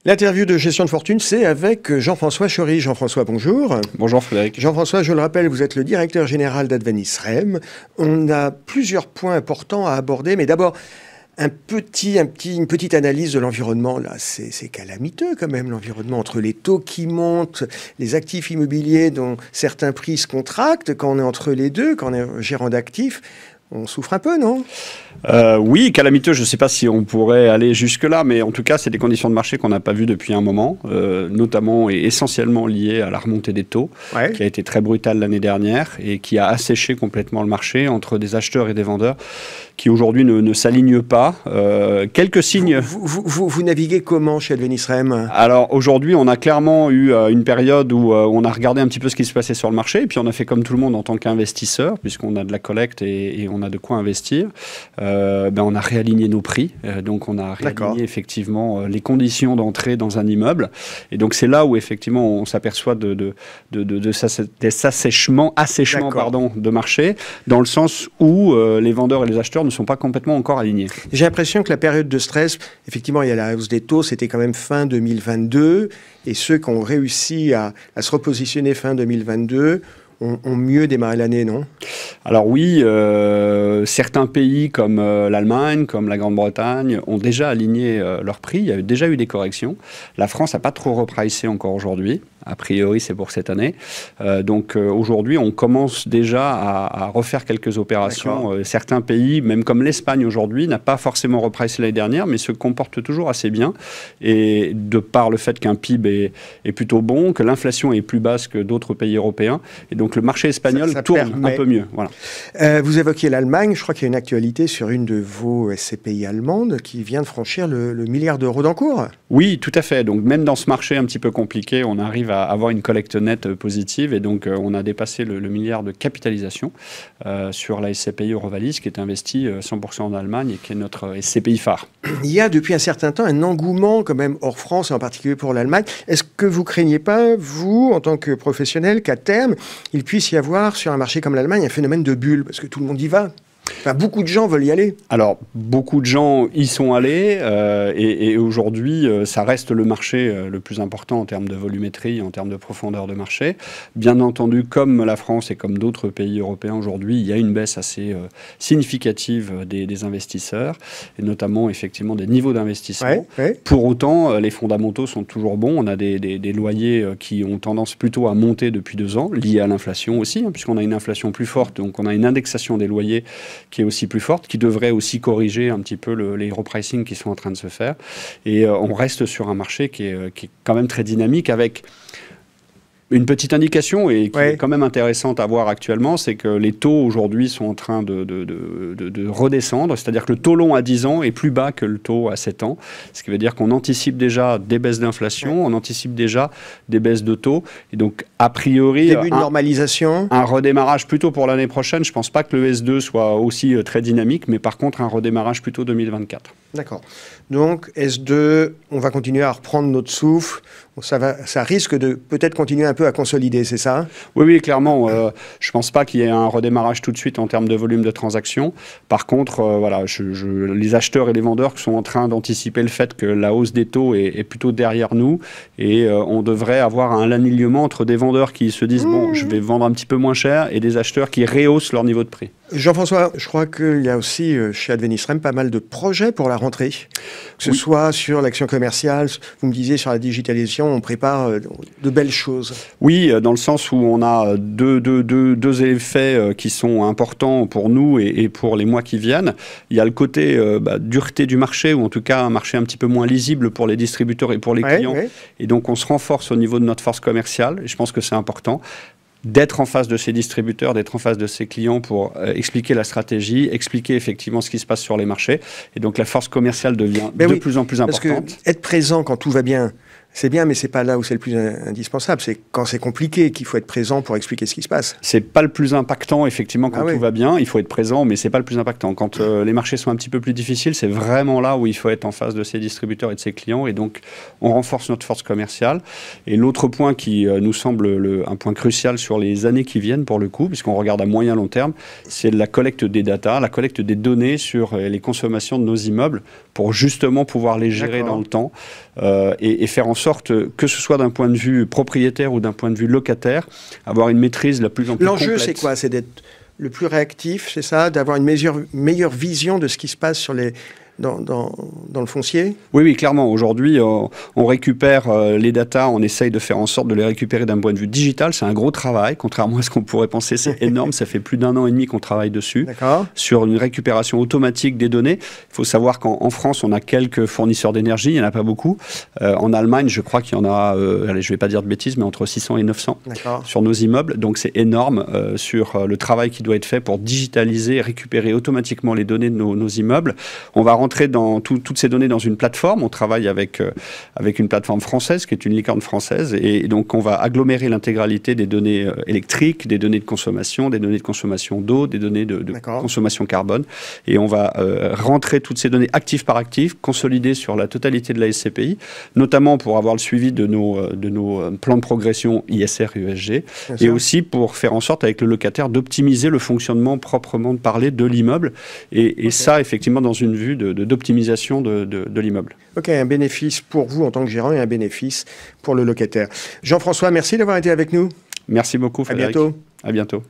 L'interview de Gestion de Fortune, c'est avec Jean-François Chory. Jean-François, bonjour. Bonjour Frédéric. Jean-François, je le rappelle, vous êtes le directeur général d'Advenis REM. On a plusieurs points importants à aborder, mais d'abord, une petite analyse de l'environnement. Là, c'est calamiteux quand même, l'environnement, entre les taux qui montent, les actifs immobiliers dont certains prix se contractent. Quand on est entre les deux, quand on est gérant d'actifs, on souffre un peu, non ? Oui, calamiteux, je ne sais pas si on pourrait aller jusque-là, mais en tout cas, c'est des conditions de marché qu'on n'a pas vues depuis un moment, notamment et essentiellement liées à la remontée des taux, qui a été très brutale l'année dernière et qui a asséché complètement le marché entre des acheteurs et des vendeurs qui aujourd'hui ne s'alignent pas. Quelques signes... Vous naviguez comment chez Advenis REM ? Alors aujourd'hui, on a clairement eu une période où on a regardé un petit peu ce qui se passait sur le marché, et puis on a fait comme tout le monde en tant qu'investisseur, puisqu'on a de la collecte et on a de quoi investir. On a réaligné nos prix, donc on a réaligné effectivement les conditions d'entrée dans un immeuble, et donc c'est là où effectivement on s'aperçoit des assèchements de marché, dans le sens où les vendeurs et les acheteurs ne sont pas complètement encore alignés. J'ai l'impression que la période de stress, effectivement il y a la hausse des taux, c'était quand même fin 2022, et ceux qui ont réussi à se repositionner fin 2022 ont mieux démarré l'année, non ? Alors oui, certains pays comme l'Allemagne, comme la Grande-Bretagne ont déjà aligné leurs prix. Il y a déjà eu des corrections. La France n'a pas trop repricé encore aujourd'hui. A priori, c'est pour cette année. Donc aujourd'hui, on commence déjà à refaire quelques opérations. Certains pays, même comme l'Espagne aujourd'hui, n'a pas forcément repricé l'année dernière, mais se comporte toujours assez bien. Et de par le fait qu'un PIB est plutôt bon, que l'inflation est plus basse que d'autres pays européens, et donc le marché espagnol tourne un peu mieux. Voilà. Vous évoquiez l'Allemagne. Je crois qu'il y a une actualité sur une de vos SCPI allemandes qui vient de franchir le milliard d'euros d'encours. Oui, tout à fait. Donc même dans ce marché un petit peu compliqué, on arrive à avoir une collecte nette positive, et donc on a dépassé le milliard de capitalisation sur la SCPI Eurovalis, qui est investie 100% en Allemagne et qui est notre SCPI phare. Il y a depuis un certain temps un engouement quand même hors France, et en particulier pour l'Allemagne. Est-ce que vous craignez pas, vous, en tant que professionnel, qu'à terme, il puisse y avoir sur un marché comme l'Allemagne un phénomène de bulle, parce que tout le monde y va ? Enfin, beaucoup de gens veulent y aller. Alors, beaucoup de gens y sont allés et aujourd'hui, ça reste le marché le plus important en termes de volumétrie, en termes de profondeur de marché. Bien entendu, comme la France et comme d'autres pays européens aujourd'hui, il y a une baisse assez significative des investisseurs, et notamment effectivement des niveaux d'investissement. Pour autant, les fondamentaux sont toujours bons. On a des loyers qui ont tendance plutôt à monter depuis 2 ans, liés à l'inflation aussi, puisqu'on a une inflation plus forte, donc on a une indexation des loyers qui est aussi plus forte, qui devrait aussi corriger un petit peu les repricing qui sont en train de se faire. Et on reste sur un marché qui est quand même très dynamique, avec une petite indication, et qui est quand même intéressante à voir actuellement, c'est que les taux aujourd'hui sont en train de redescendre, c'est-à-dire que le taux long à 10 ans est plus bas que le taux à 7 ans, ce qui veut dire qu'on anticipe déjà des baisses d'inflation, on anticipe déjà des baisses de taux, et donc a priori... Début de normalisation. Un redémarrage plutôt pour l'année prochaine. Je ne pense pas que le S2 soit aussi très dynamique, mais par contre un redémarrage plutôt 2024. D'accord. Donc S2, on va continuer à reprendre notre souffle. Ça risque de peut-être continuer un peu à consolider, c'est ça ? Oui, clairement. Je ne pense pas qu'il y ait un redémarrage tout de suite en termes de volume de transactions. Par contre, les acheteurs et les vendeurs sont en train d'anticiper le fait que la hausse des taux est plutôt derrière nous, et on devrait avoir un alignement entre des vendeurs qui se disent bon, je vais vendre un petit peu moins cher, et des acheteurs qui rehaussent leur niveau de prix. Jean-François, je crois qu'il y a aussi chez Advenis REM pas mal de projets pour la rentrée, que ce soit sur l'action commerciale, vous me disiez sur la digitalisation, on prépare de belles choses. Oui, dans le sens où on a deux effets qui sont importants pour nous et pour les mois qui viennent. Il y a le côté dureté du marché, ou en tout cas un marché un petit peu moins lisible pour les distributeurs et pour les clients. Et donc on se renforce au niveau de notre force commerciale, et je pense que c'est important d'être en face de ces distributeurs, d'être en face de ces clients pour expliquer la stratégie, expliquer effectivement ce qui se passe sur les marchés. Et donc la force commerciale devient de plus en plus importante. Parce que être présent quand tout va bien, C'est bien, mais c'est pas là où c'est le plus indispensable. C'est quand c'est compliqué qu'il faut être présent pour expliquer ce qui se passe. C'est pas le plus impactant, effectivement, quand tout va bien. Il faut être présent, mais c'est pas le plus impactant. Quand les marchés sont un petit peu plus difficiles, c'est vraiment là où il faut être en face de ses distributeurs et de ses clients. Et donc, on renforce notre force commerciale. Et l'autre point qui nous semble un point crucial sur les années qui viennent, pour le coup, puisqu'on regarde à moyen long terme, c'est la collecte des data, la collecte des données sur les consommations de nos immeubles pour justement pouvoir les gérer dans le temps et faire en sorte que ce soit d'un point de vue propriétaire ou d'un point de vue locataire, avoir une maîtrise la plus en plus complète. L'enjeu, c'est quoi? C'est d'être le plus réactif, c'est ça? D'avoir une meilleure vision de ce qui se passe sur dans le foncier? Oui, clairement. Aujourd'hui, on récupère les datas, on essaye de faire en sorte de les récupérer d'un point de vue digital. C'est un gros travail, contrairement à ce qu'on pourrait penser. C'est énorme. Ça fait plus d'1 an et demi qu'on travaille dessus. Sur une récupération automatique des données. Il faut savoir qu'en France, on a quelques fournisseurs d'énergie. Il n'y en a pas beaucoup. En Allemagne, je crois qu'il y en a, allez, je ne vais pas dire de bêtises, mais entre 600 et 900 sur nos immeubles. Donc, c'est énorme sur le travail qui doit être fait pour digitaliser et récupérer automatiquement les données de nos immeubles. On va rentrer dans toutes ces données dans une plateforme. On travaille avec une plateforme française qui est une licorne française et donc on va agglomérer l'intégralité des données électriques, des données de consommation, des données de consommation d'eau, des données de consommation carbone et on va rentrer toutes ces données actif par actif, consolider sur la totalité de la SCPI, notamment pour avoir le suivi de nos plans de progression ISR et ESG et aussi pour faire en sorte avec le locataire d'optimiser le fonctionnement proprement parlé de l'immeuble et ça effectivement dans une vue d'optimisation de l'immeuble. Ok, un bénéfice pour vous en tant que gérant et un bénéfice pour le locataire. Jean-François, merci d'avoir été avec nous. Merci beaucoup, Frédéric. À bientôt. À bientôt.